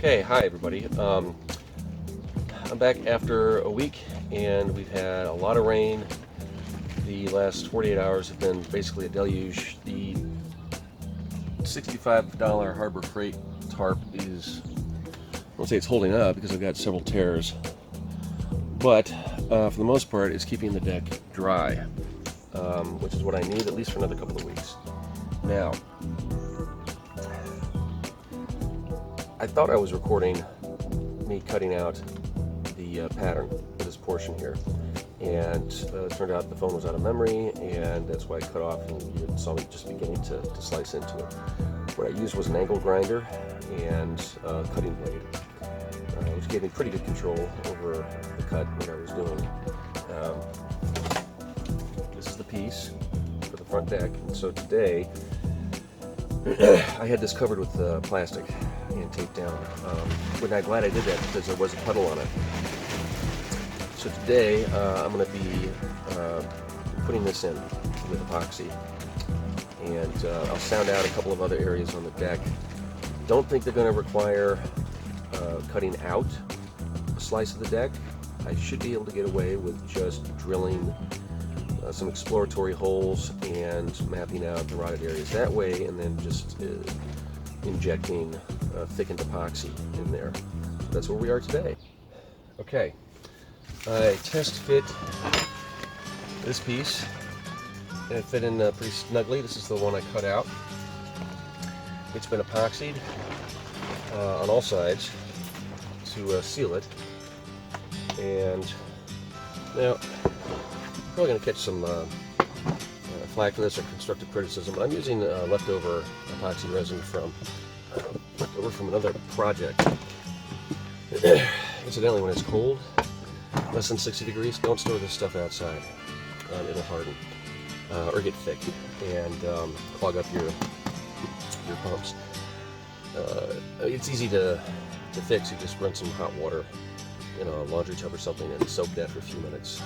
Okay, hi everybody. I'm back after a week and we've had a lot of rain. The last 48 hours have been basically a deluge. The $65 Harbor Freight tarp is, I won't say it's holding up because I've got several tears, but for the most part it's keeping the deck dry, which is what I need at least for another couple of weeks. Now, I thought I was recording me cutting out the pattern for this portion here, and it turned out the phone was out of memory, and that's why I cut off, and you saw me just beginning to slice into it. What I used was an angle grinder and a cutting blade, which gave me pretty good control over the cut, what I was doing. This is the piece for the front deck, and so today I had this covered with plastic and taped down. But I'm glad I did that because there was a puddle on it. So today I'm going to be putting this in with epoxy, and I'll sound out a couple of other areas on the deck. Don't think they're going to require cutting out a slice of the deck. I should be able to get away with just drilling some exploratory holes and mapping out the rotted areas that way, and then just injecting thickened epoxy in there. That's where we are today. Okay, I test fit this piece, and it fit in pretty snugly. This is the one I cut out. It's been epoxied on all sides to seal it, and now I'm probably going to catch some flack for this or constructive criticism, but I'm using leftover epoxy resin from another project. Incidentally, when it's cold, less than 60 degrees, don't store this stuff outside. It'll harden or get thick and clog up your pumps. It's easy to fix. You just run some hot water in a laundry tub or something and soak that for a few minutes,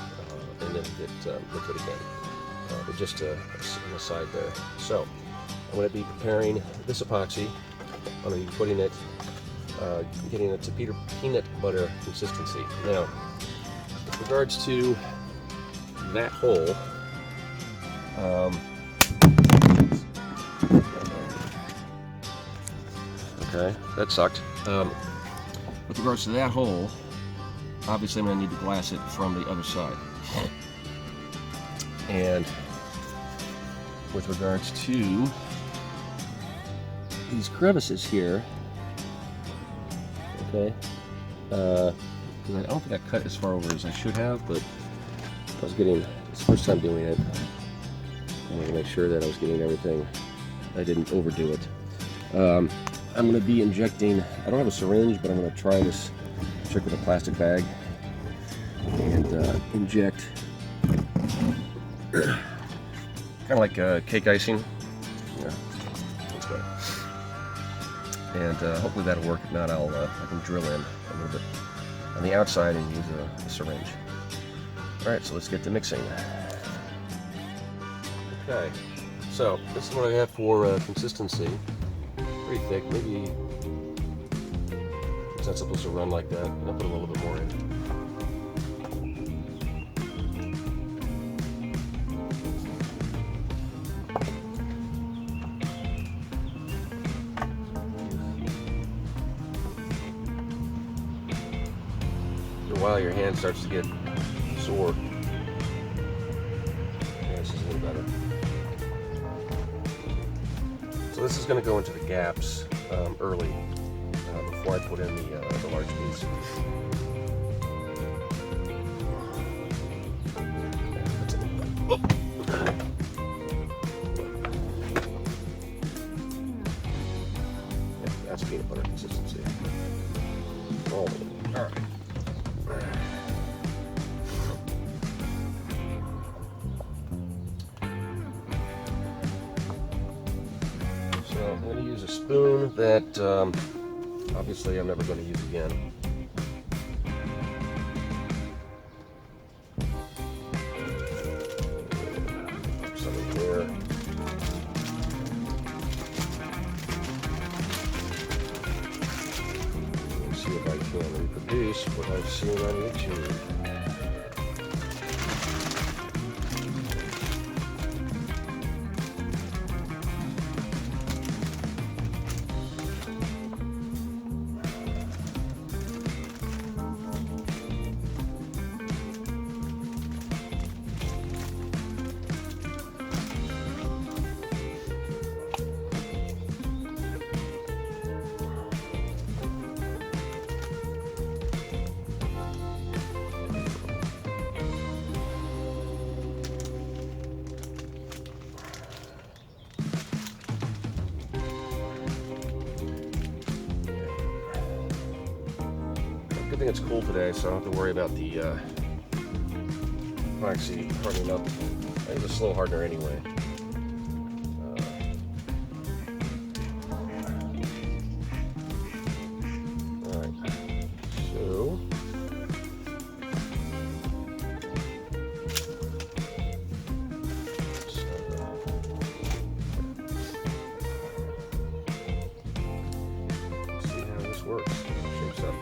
and then get liquid again. But just an aside there. So I'm going to be preparing this epoxy. I'm going to be putting it, getting it to peanut butter consistency. Now, with regards to that hole, okay, that sucked. With regards to that hole, obviously I'm going to need to glass it from the other side. And with regards to these crevices here, okay, because I don't think I cut as far over as I should have, but I was getting, it's the first time doing it, I wanted to make sure that I was getting everything, I didn't overdo it. I'm going to be injecting, I don't have a syringe, but I'm going to try this trick with a plastic bag and inject kind of like cake icing. Yeah, that's good. And hopefully that'll work. If not, I can drill in a little bit on the outside and use a syringe. All right, so let's get to mixing. Okay, so this is what I have for consistency. Pretty thick, maybe it's not supposed to run like that. I'll put a little bit more in. While your hand starts to get sore. Yeah, this is a little better. So this is going to go into the gaps early before I put in the large piece. Yeah, that's peanut butter consistency. All of it. All right. So I'm going to use a spoon that obviously I'm never going to use again. Some in here. see if I can reproduce what I've seen on YouTube. Good thing it's cool today, so I don't have to worry about the epoxy hardening up. It's a slow hardener anyway. Alright, so let's see how this works. Shapes up.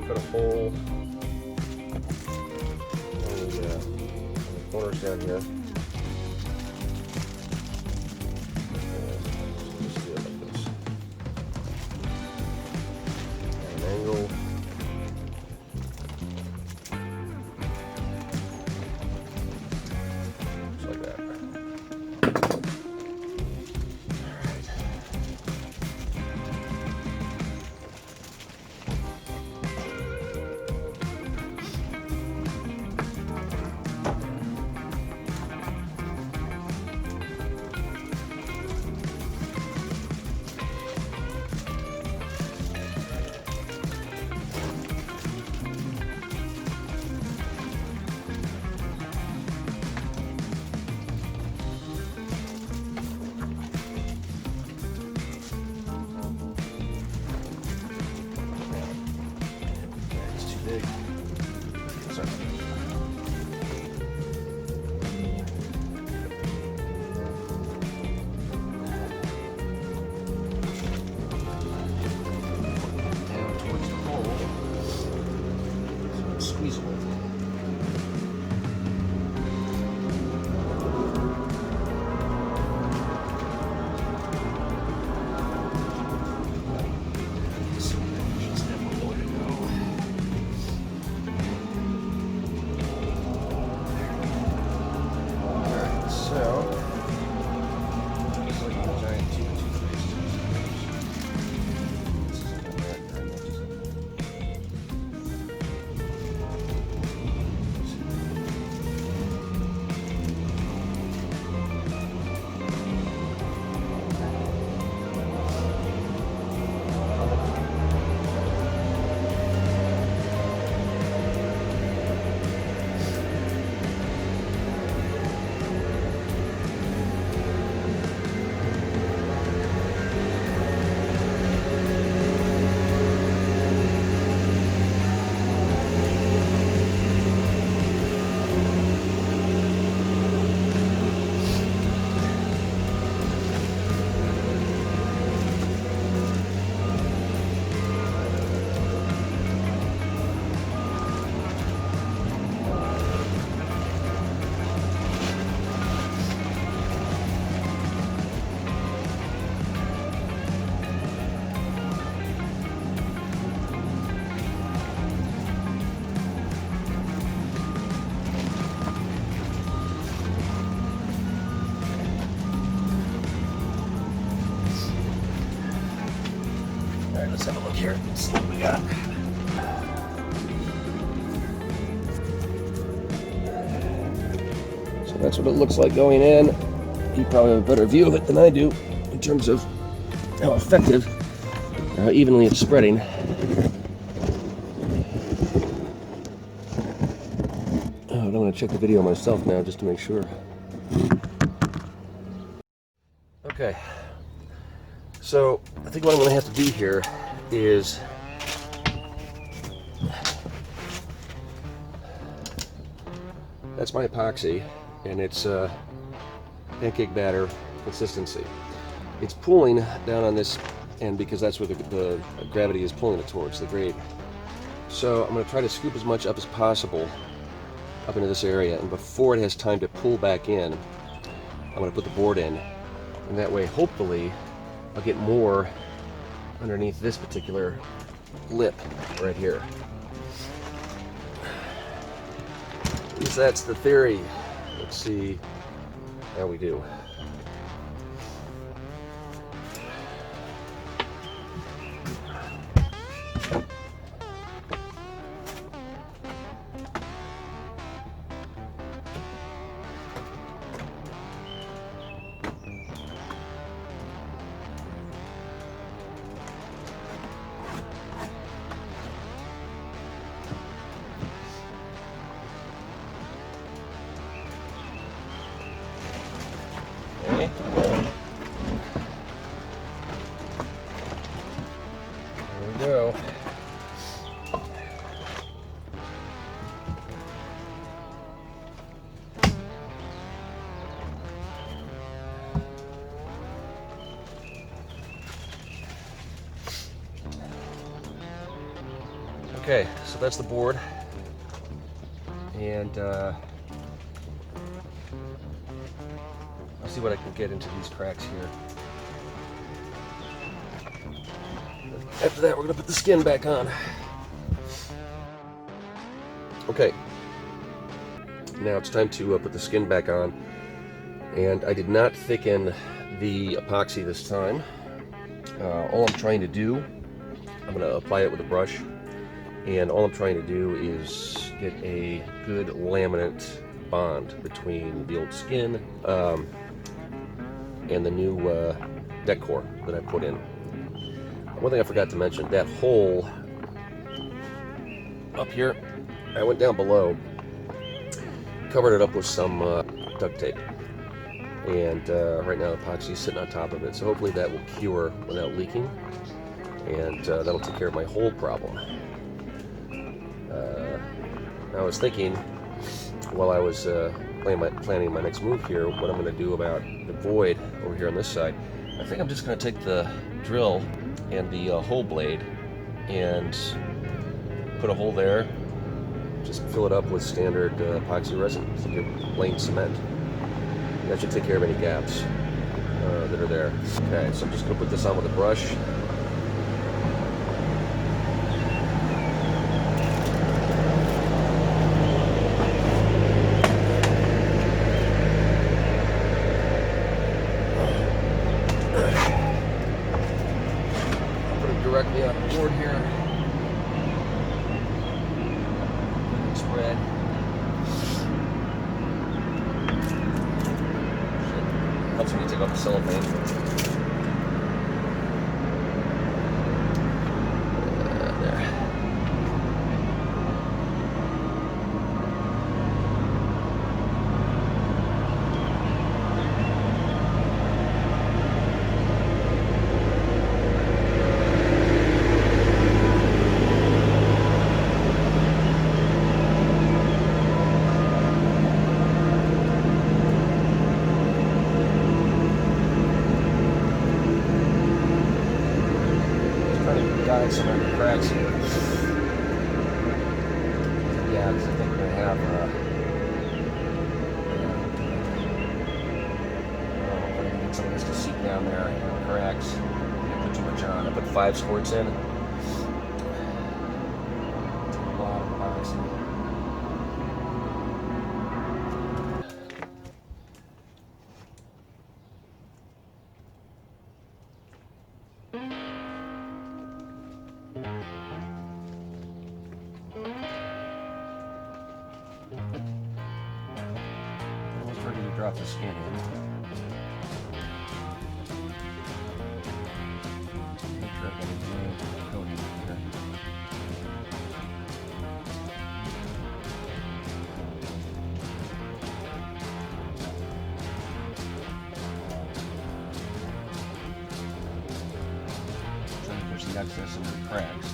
Put a hole on the corners down here. Just do it like this. At an angle. Just like that. Squeezable. Alright, let's have a look here and see what we got. So that's what it looks like going in. You probably have a better view of it than I do in terms of how effective, how evenly it's spreading. Oh, I'm going to check the video myself now just to make sure. Okay, so I think what I'm going to have to do here is that's my epoxy, and it's pancake batter consistency. it's pulling down on this end because that's where the gravity is pulling it towards, the grade. So I'm going to try to scoop as much up as possible up into this area, and before it has time to pull back in, I'm going to put the board in, and that way hopefully I'll get more underneath this particular lip right here. At least that's the theory. Let's see how we do. Okay. There we go. Okay, so that's the board, and I'll see what I can get into these cracks here. After that, we're gonna put the skin back on. Okay, now it's time to put the skin back on, and I did not thicken the epoxy this time. All I'm trying to do, I'm gonna apply it with a brush, and all I'm trying to do is get a good laminate bond between the old skin and the new deck core that I put in. One thing I forgot to mention, that hole up here, I went down below, covered it up with some duct tape, and right now the epoxy is sitting on top of it, so hopefully that will cure without leaking, and that'll take care of my hole problem. I was thinking, while I was planning my next move here, what I'm going to do about the void over here on this side. I think I'm just going to take the drill and the hole blade and put a hole there, just fill it up with standard epoxy resin, your plain cement. That should take care of any gaps that are there. Okay, so I'm just going to put this on with a brush. Directly on the board here. Spread. Helps me take off the cellophane. There. Guide some of the cracks here. Yeah, because I think we're going to have get some of this to seep down there in the cracks. I put too much on. I put 5 squirts in. Take a lot of epoxy. Almost ready to drop the skin in. Make sure I've got a good coating here. Trying to push the excess into the cracks.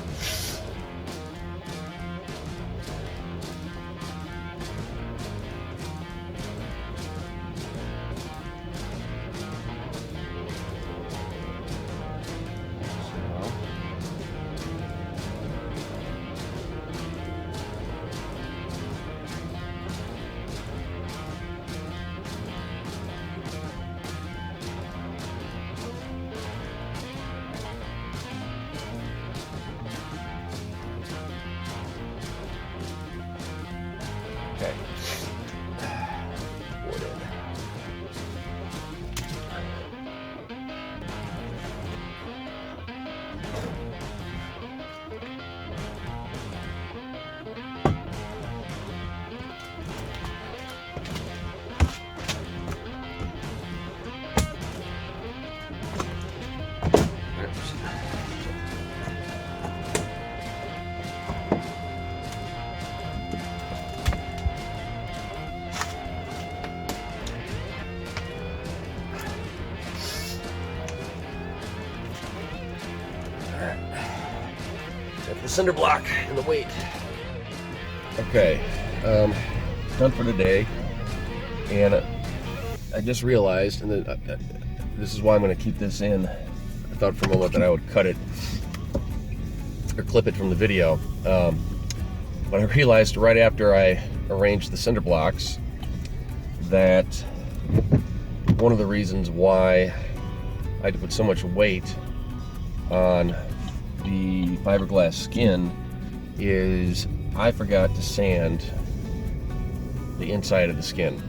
The cinder block and the weight. Okay, done for today. And I just realized, and then, this is why I'm going to keep this in. I thought for a moment that I would cut it or clip it from the video, but I realized right after I arranged the cinder blocks that one of the reasons why I had to put so much weight on the fiberglass skin is I forgot to sand the inside of the skin.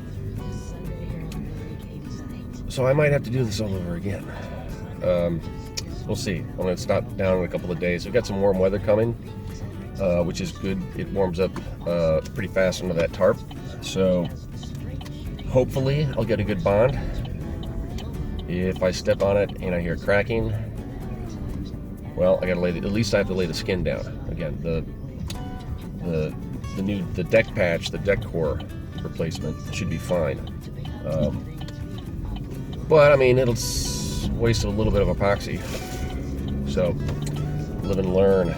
So I might have to do this all over again. We'll see. I'm going to stop down in a couple of days. We've got some warm weather coming, which is good. It warms up pretty fast under that tarp. So hopefully I'll get a good bond. If I step on it and I hear cracking, well, I gotta lay at least I have to lay the skin down. Again, the deck patch, the deck core replacement should be fine. But I mean, it'll waste a little bit of epoxy. So live and learn.